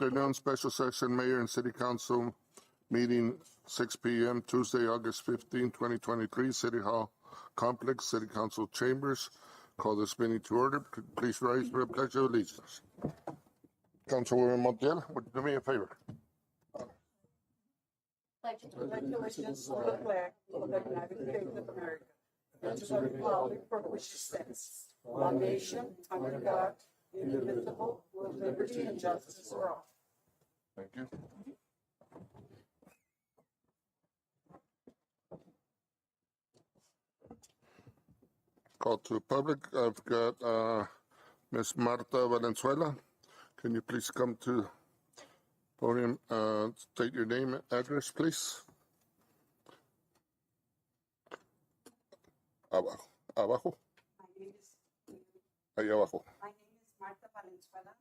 afternoon, special session, Mayor and City Council meeting, 6 p.m., Tuesday, August 15, 2023, City Hall Complex, City Council Chambers. Call this meeting to order. Please rise for the Pledge of Allegiance. Councilwoman Montiel, would you do me a favor? Pledge allegiance to the flag of the United States of America and to the republic for which it stands, one nation, under God, indivisible, with liberty and justice for all. Thank you. Call to the public. I've got Ms. Marta Valenzuela. Can you please come to podium, state your name and address, please? Abajo. Abajo. Ahí abajo. My name is Marta Valenzuela.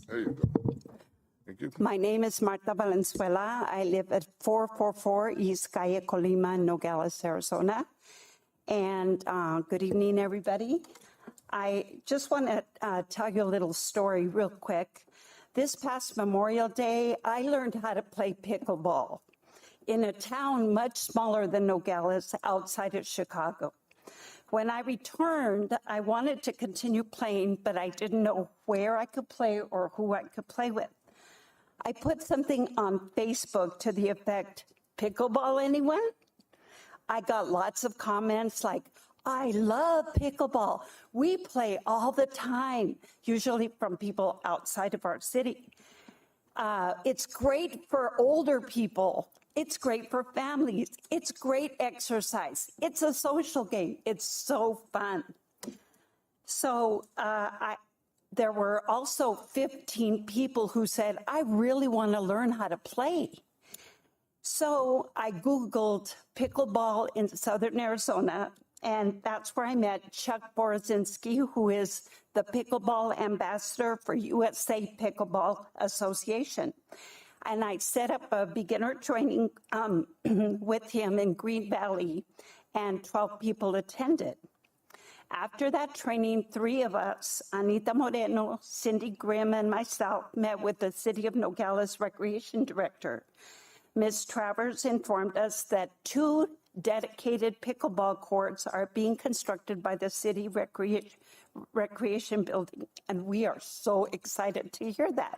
There you go. Thank you. My name is Marta Valenzuela. I live at 444 East Calle Colima, Nogales, Arizona. And good evening, everybody. I just want to tell you a little story real quick. This past Memorial Day, I learned how to play pickleball in a town much smaller than Nogales outside of Chicago. When I returned, I wanted to continue playing, but I didn't know where I could play or who I could play with. I put something on Facebook to the effect, pickleball anyone? I got lots of comments like, I love pickleball. We play all the time, usually from people outside of our city. It's great for older people. It's great for families. It's great exercise. It's a social game. It's so fun. So there were also 15 people who said, I really want to learn how to play. So I Googled pickleball in Southern Arizona, and that's where I met Chuck Borozinski, who is the pickleball ambassador for USA Pickleball Association. And I set up a beginner training with him in Green Valley, and 12 people attended. After that training, 3 of us, Anita Moreno, Cindy Grimm, and myself, met with the City of Nogales Recreation Director. Ms. Travers informed us that 2 dedicated pickleball courts are being constructed by the city recreation building, and we are so excited to hear that.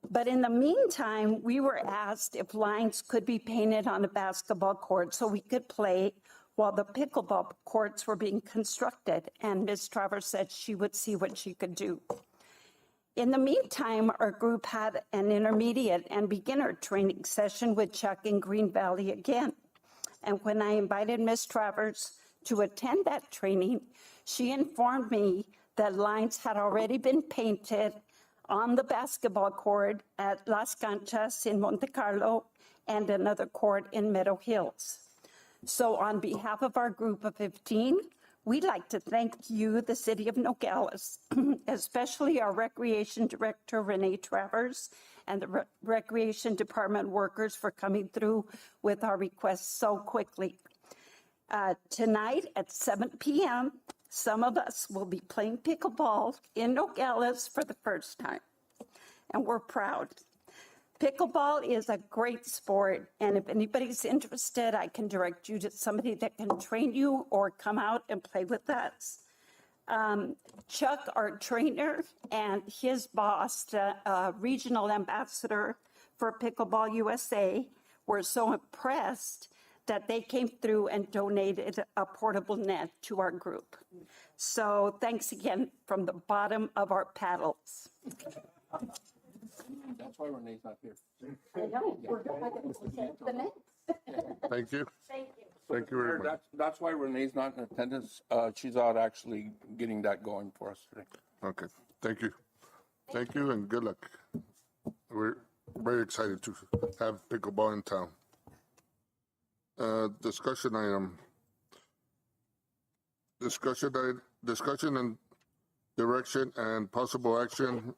But in the meantime, we were asked if lines could be painted on a basketball court so we could play while the pickleball courts were being constructed, and Ms. Travers said she would see what she could do. In the meantime, our group had an intermediate and beginner training session with Chuck in Green Valley again. And when I invited Ms. Travers to attend that training, she informed me that lines had already been painted on the basketball court at Las Canchas in Monte Carlo and another court in Meadow Hills. So on behalf of our group of 15, we'd like to thank you, the City of Nogales, especially our Recreation Director, Renee Travers, and the Recreation Department workers for coming through with our requests so quickly. Tonight at 7 p.m., some of us will be playing pickleball in Nogales for the first time, and we're proud. Pickleball is a great sport, and if anybody's interested, I can direct you to somebody that can train you or come out and play with us. Chuck, our trainer, and his boss, the regional ambassador for Pickleball USA, were so impressed that they came through and donated a portable net to our group. So thanks again from the bottom of our paddles. That's why Renee's not here. I know. We're the net. Thank you. Thank you. Thank you very much. That's why Renee's not in attendance. She's out actually getting that going for us today. Okay. Thank you. Thank you and good luck. We're very excited to have pickleball in town. Discussion item. Discussion and direction and possible action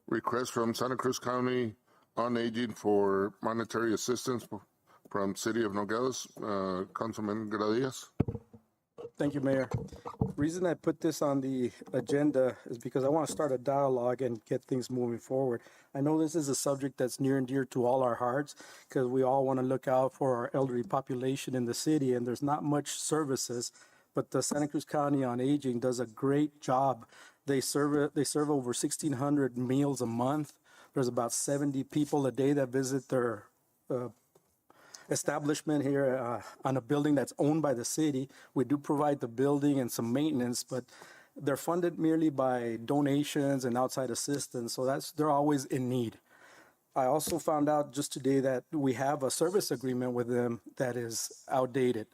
request from Santa Cruz County on Aging for monetary assistance from City of Nogales. Councilman Gradias. Thank you, Mayor. Reason I put this on the agenda is because I want to start a dialogue and get things moving forward. I know this is a subject that's near and dear to all our hearts because we all want to look out for our elderly population in the city, and there's not much services, but the Santa Cruz County on Aging does a great job. They serve over 1,600 meals a month. There's about 70 people a day that visit their establishment here on a building that's owned by the city. We do provide the building and some maintenance, but they're funded merely by donations and outside assistance, so they're always in need. I also found out just today that we have a service agreement with them that is outdated.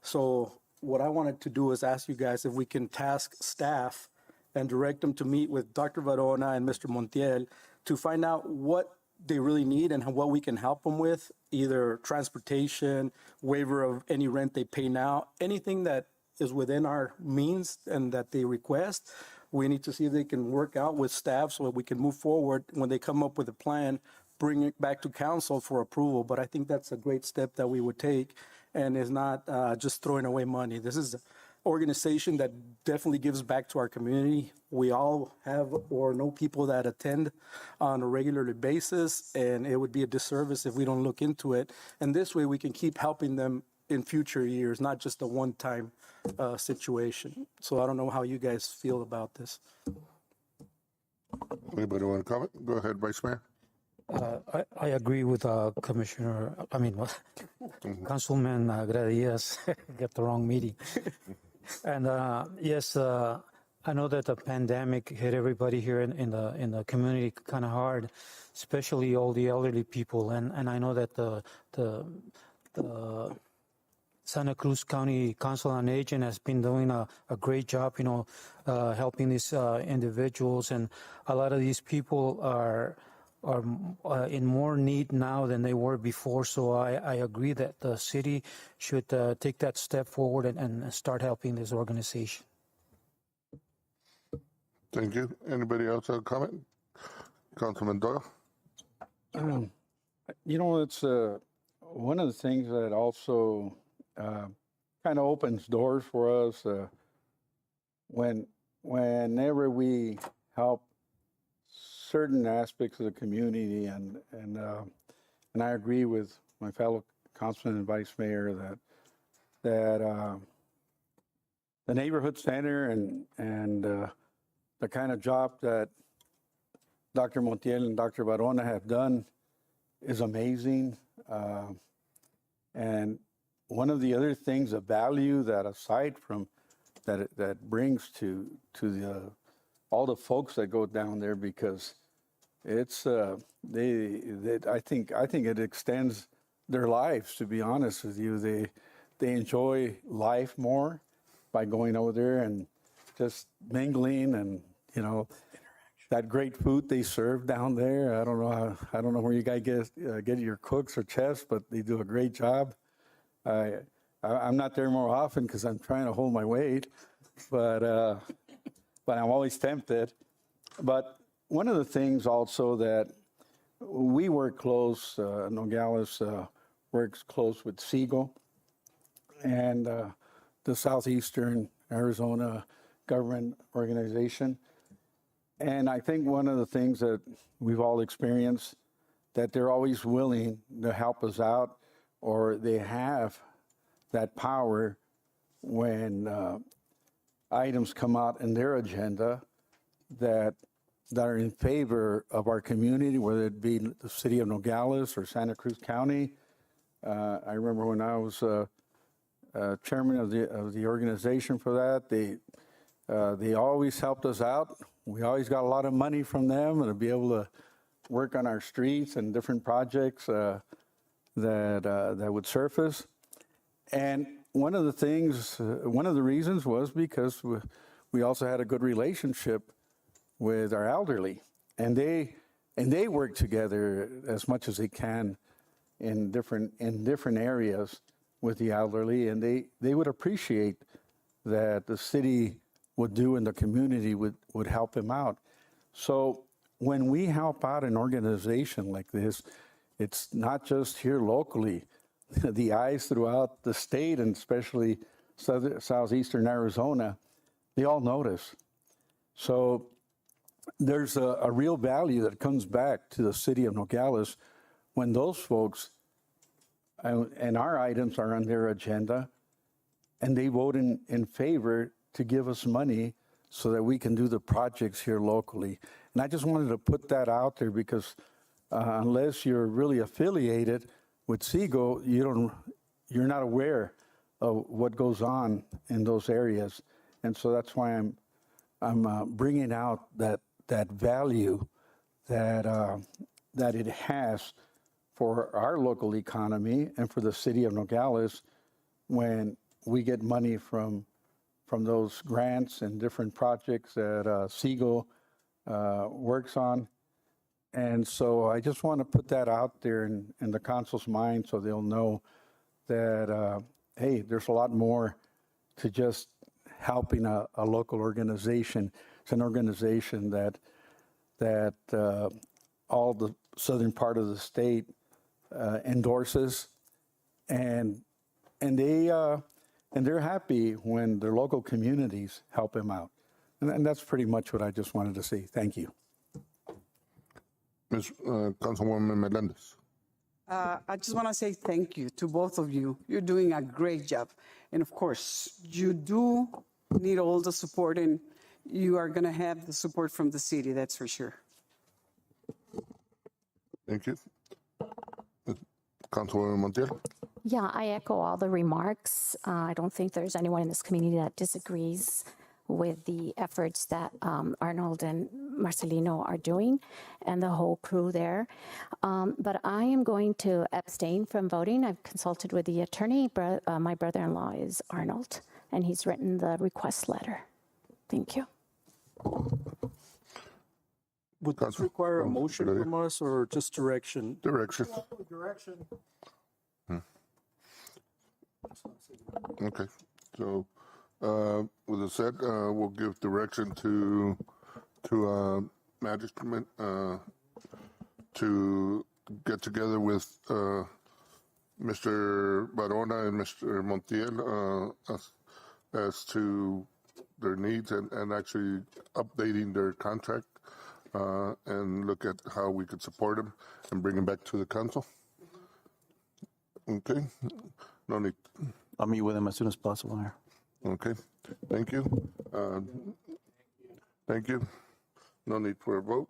So what I wanted to do is ask you guys if we can task staff and direct them to meet with Dr. Varona and Mr. Montiel to find out what they really need and what we can help them with, either transportation, waiver of any rent they pay now, anything that is within our means and that they request. We need to see if they can work out with staff so that we can move forward. When they come up with a plan, bring it back to council for approval. But I think that's a great step that we would take, and is not just throwing away money. This is an organization that definitely gives back to our community. We all have or know people that attend on a regular basis, and it would be a disservice if we don't look into it. And this way we can keep helping them in future years, not just a one-time situation. So I don't know how you guys feel about this. Anybody want to comment? Go ahead, Vice Mayor. I agree with Councilman Gradias, get the wrong meeting. And yes, I know that the pandemic hit everybody here in the community kind of hard, especially all the elderly people. And I know that the Santa Cruz County Council on Aging has been doing a great job, helping these individuals. And a lot of these people are in more need now than they were before. So I agree that the city should take that step forward and start helping this organization. Thank you. Anybody else have a comment? Councilman Doyle? It's one of the things that also kind of opens doors for us whenever we help certain aspects of the community, and I agree with my fellow councilman and vice mayor that the neighborhood center and the kind of job that Dr. Montiel and Dr. Varona have done is amazing. And one of the other things of value that, aside from that brings to all the folks that go down there, because it's I think it extends their lives, to be honest with you. They enjoy life more by going over there and just mingling, and that great food they serve down there. I don't know where you guys get your cooks or chefs, but they do a great job. I'm not there more often because I'm trying to hold my weight, but I'm always tempted. But one of the things also that we work close, Nogales works close with Siegel and the Southeastern Arizona Government Organization. And I think one of the things that we've all experienced, that they're always willing to help us out, or they have that power when items come out in their agenda that are in favor of our community, whether it be the city of Nogales or Santa Cruz County. I remember when I was chairman of the organization for that, they always helped us out. We always got a lot of money from them and to be able to work on our streets and different projects that would surface. And one of the reasons was because we also had a good relationship with our elderly, and they work together as much as they can in different areas with the elderly, and they would appreciate that the city would do and the community would help them out. So when we help out an organization like this, it's not just here locally. The eyes throughout the state, and especially southeastern Arizona, they all notice. So there's a real value that comes back to the city of Nogales when those folks and our items are on their agenda and they vote in favor to give us money so that we can do the projects here locally. And I just wanted to put that out there because unless you're really affiliated with Segal, you're not aware of what goes on in those areas. And so that's why I'm bringing out that value that it has for our local economy and for the city of Nogales when we get money from those grants and different projects that Segal works on. And so I just want to put that out there in the council's mind so they'll know that, hey, there's a lot more to just helping a local organization. It's an organization that all the southern part of the state endorses, and they're happy when their local communities help them out. And that's pretty much what I just wanted to say. Thank you. Ms. Councilwoman Melendez. I just want to say thank you to both of you. You're doing a great job. And of course, you do need all the support, and you are going to have the support from the city, that's for sure. Thank you. Councilwoman Montiel. Yeah, I echo all the remarks. I don't think there's anyone in this community that disagrees with the efforts that Arnold and Marcelino are doing and the whole crew there. But I am going to abstain from voting. I've consulted with the attorney. My brother-in-law is Arnold, and he's written the request letter. Thank you. Would this require a motion from us or just direction? Direction. Direction. Okay. So, with that said, we'll give direction to management to get together with Mr. Barona and Mr. Montiel as to their needs and actually updating their contract and look at how we could support them and bring them back to the council. Okay. No need. I'll meet with him as soon as possible, Mayor. Okay, thank you. Thank you. No need for a vote.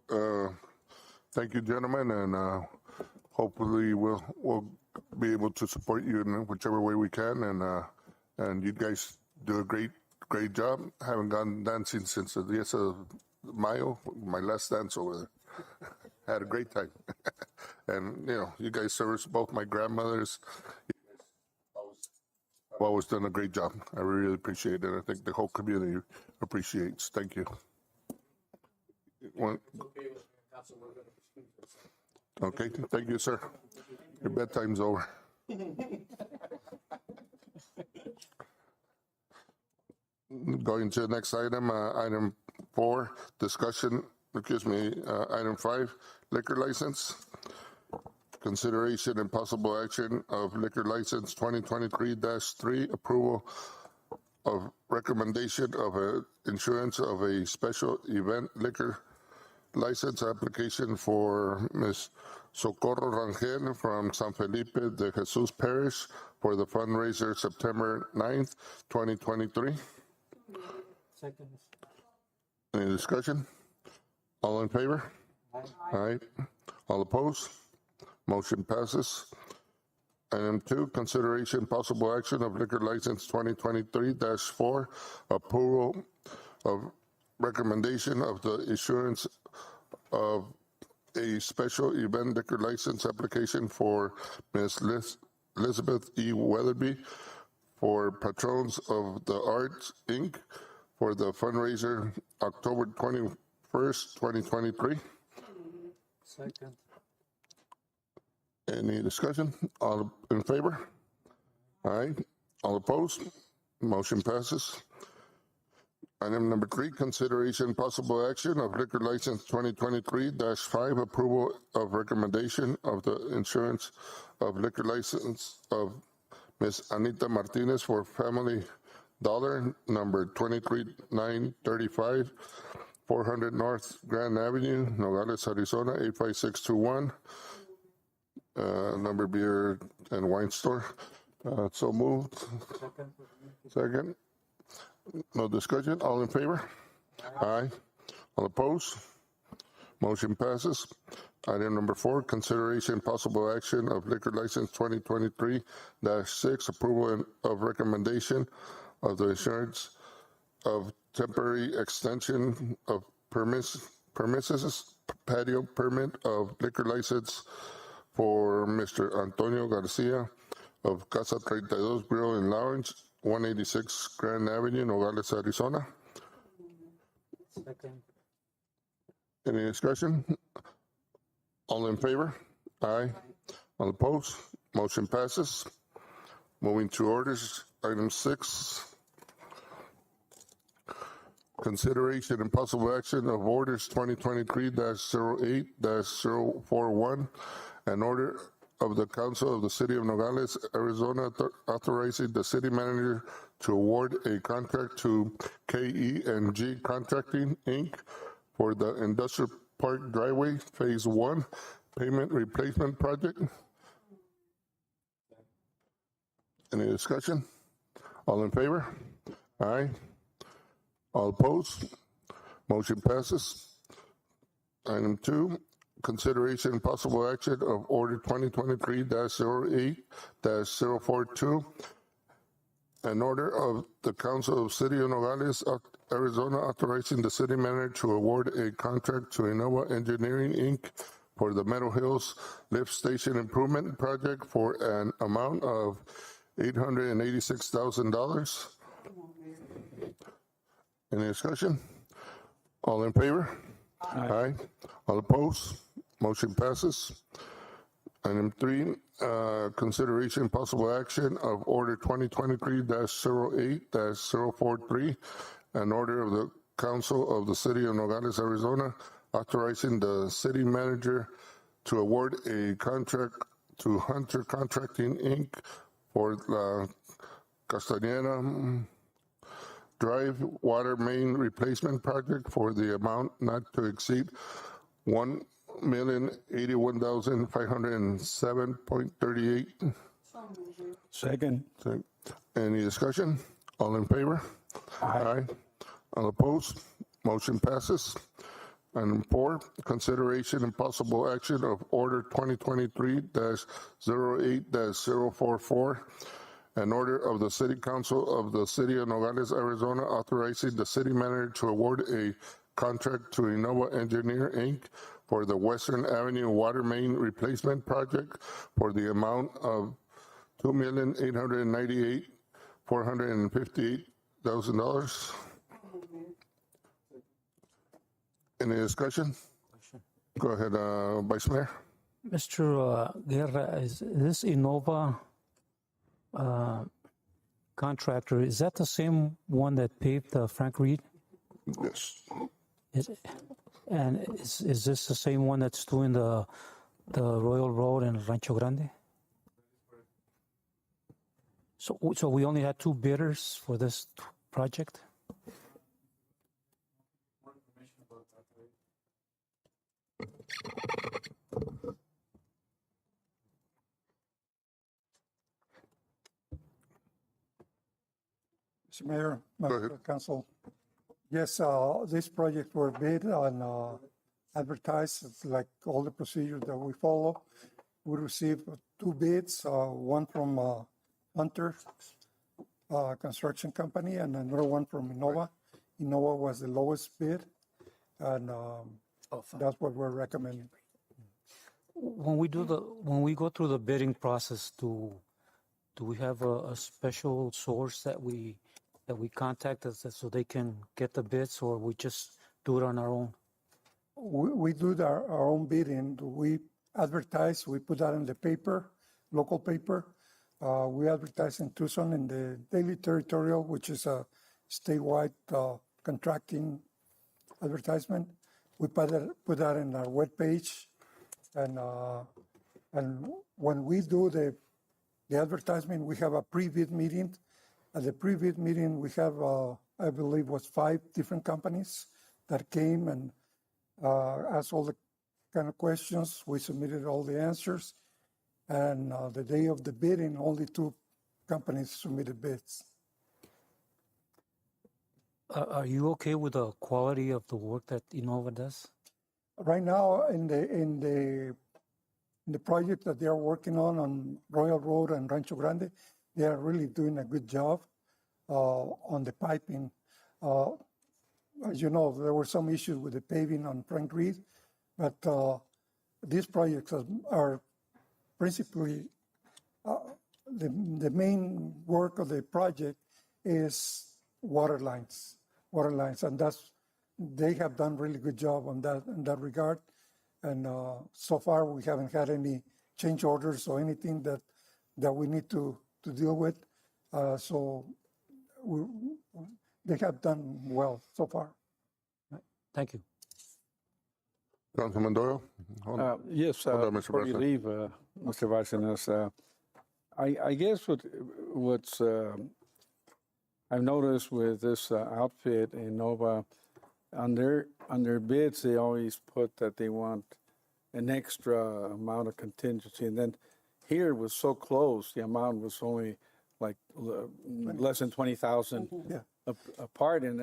Thank you, gentlemen, and hopefully we'll be able to support you in whichever way we can. And you guys do a great job. Haven't gone dancing since the Diez of Mayo, my last dance over there. Had a great time. And you guys service both my grandmothers. Always done a great job. I really appreciate it. I think the whole community appreciates. Thank you. Okay, thank you, sir. Your bedtime's over. Going to the next item, item 4, item 5, liquor license. Consideration and possible action of liquor license 2023-3, approval of recommendation of insurance of a special event liquor license application for Ms. Socorro Rangel from San Felipe de Jesus Parish for the fundraiser September 9th, 2023. Second. Any discussion? All in favor? Aye. All opposed? Motion passes. Item 2, consideration possible action of liquor license 2023-4, approval of recommendation of the issuance of a special event liquor license application for Ms. Elizabeth E. Weatherby for Patrons of the Arts, Inc. for the fundraiser October 21st, 2023. Second. Any discussion? All in favor? Aye. All opposed? Motion passes. Item number 3, consideration possible action of liquor license 2023-5, approval of recommendation of the insurance of liquor license of Ms. Anita Martinez for family number 23935, 400 North Grand Avenue, Nogales, Arizona, 85621. Number beer and wine store. So moved. Second. No discussion. All in favor? Aye. All opposed? Motion passes. Item number 4, consideration and possible action of liquor license 2023-6, approval of recommendation of the insurance of temporary extension of premises patio permit of liquor license for Mr. Antonio Garcia of Casa 32 Grill and Lounge, 186 Grand Avenue, Nogales, Arizona. Any discussion? All in favor? Aye. All opposed? Motion passes. Moving to orders, item 6. Consideration and possible action of orders 2023-08-041, an order of the Council of the City of Nogales, Arizona, authorizing the city manager to award a contract to KE&G Contracting, Inc. for the Industrial Park Driveway Phase 1 Payment Replacement Project. Any discussion? All in favor? Aye. All opposed? Motion passes. Item 2, consideration and possible action of order 2023-08-042, an order of the Council of City of Nogales, Arizona, authorizing the city manager to award a contract to Innova Engineering, Inc. for the Meadow Hills Lift Station Improvement Project for an amount of $886,000. Any discussion? All in favor? Aye. All opposed? Motion passes. Item 3, consideration and possible action of order 2023-08-043, an order of the Council of the City of Nogales, Arizona, authorizing the city manager to award a contract to Hunter Contracting, Inc. for the Castañeda Drive Water Main Replacement Project for the amount not to exceed $1,081,507.38. Second. Any discussion? All in favor? Aye. All opposed? Motion passes. Item 4, consideration and possible action of order 2023-08-044, an order of the City Council of the City of Nogales, Arizona, authorizing the city manager to award a contract to Innova Engineer, Inc. for the Western Avenue Water Main Replacement Project for the amount of $2,898,458,000. Any discussion? Go ahead, Vice Mayor. Mr. Guerra, is this Innova contractor, is that the same one that paved Frank Reed? Yes. And is this the same one that's doing the Royal Road in Rancho Grande? So we only had 2 bidders for this project? Mr. Mayor, ahead. Members of Council. Yes, this project were bid and advertised. It's like all the procedures that we follow. We received 2 bids, one from Hunter Construction Company and another one from Innova. Innova was the lowest bid, and that's what we're recommending. When we go through the bidding process, do we have a special source that we contact us so they can get the bids, or we just do it on our own? We do our own bidding. We advertise, we put that in the paper, local paper. We advertise in Tucson in the Daily Territorial, which is a statewide contracting advertisement. We put that in our webpage, and when we do the advertisement, we have a pre-bid meeting At the previous meeting, we have, I believe, was 5 different companies that came and asked all the kind of questions. We submitted all the answers. And the day of the bidding, only 2 companies submitted bids. Are you okay with the quality of the work that Innova does? Right now, in the project that they are working on Royal Road and Rancho Grande, they are really doing a good job on the piping. As you know, there were some issues with the paving on Frank Reed, but these projects are principally the main work of the project is water lines, and they have done really good job on that in that regard. And so far, we haven't had any change orders or anything that we need to deal with. So they have done well so far. Thank you. Councilman Doyle? Yes, Hold on, Mr. before you President. leave, Mr. Bárcenas, I guess what's I've noticed with this outfit, Innova, on their bids, they always put that they want an extra amount of contingency. And then here it was so close, the amount was only like less than 20,000 Yeah. apart in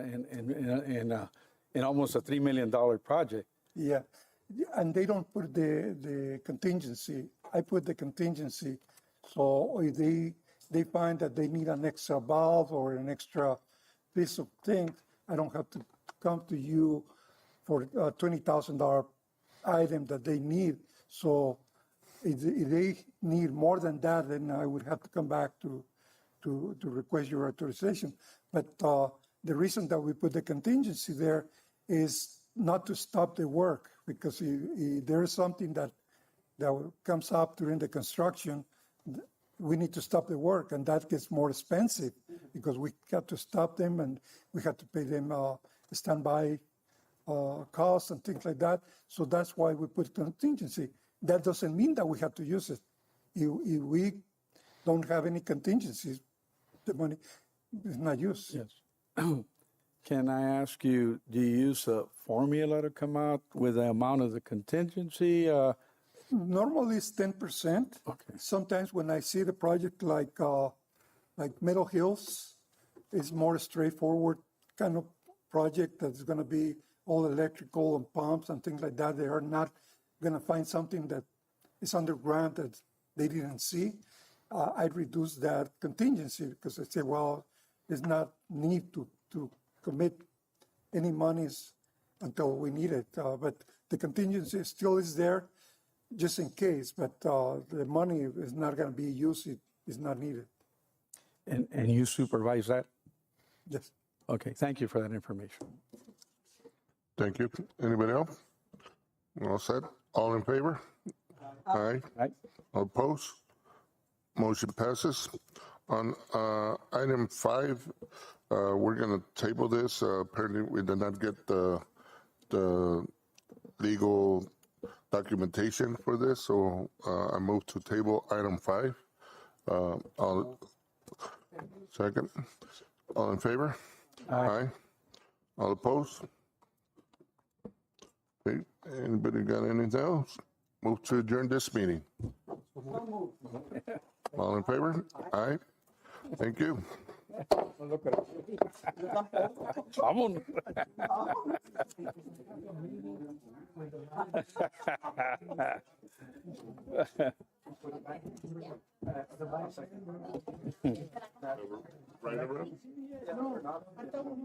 almost a $3 million project. Yeah, and they don't put the contingency. I put the contingency. So if they find that they need an extra valve or an extra piece of thing, I don't have to come to you for a $20,000 item that they need. So if they need more than that, then I would have to come back to request your authorization. But the reason that we put the contingency there is not to stop the work, because if there is something that comes up during the construction, we need to stop the work, and that gets more expensive because we have to stop them and we have to pay them standby costs and things like that. So that's why we put contingency. That doesn't mean that we have to use it. If we don't have any contingencies, the money is not used. Yes. Can I ask you, do you use a formula to come out with the amount of the contingency? Normally it's 10%. Okay. Sometimes when I see the project like Meadow Hills, it's more straightforward kind of project that's going to be all electrical and pumps and things like that. They are not going to find something that is underground that they didn't see. I'd reduce that contingency because I say, well, there's not need to commit any monies until we need it. But the contingency still is there just in case, but the money is not going to be used. It is not needed. And you supervise that? Yes. Okay, thank you for that information. Thank you. Anybody else? All set? All in favor? Aye. Right? All opposed? Motion passes. On item 5, we're going to table this. Apparently, we did not get the legal documentation for this, so I move to table item 5. All second. All in favor? Aye. All opposed? Okay. Anybody got anything else? Move to adjourn this meeting. All in favor? Aye. Thank you. Vámonos. Right around?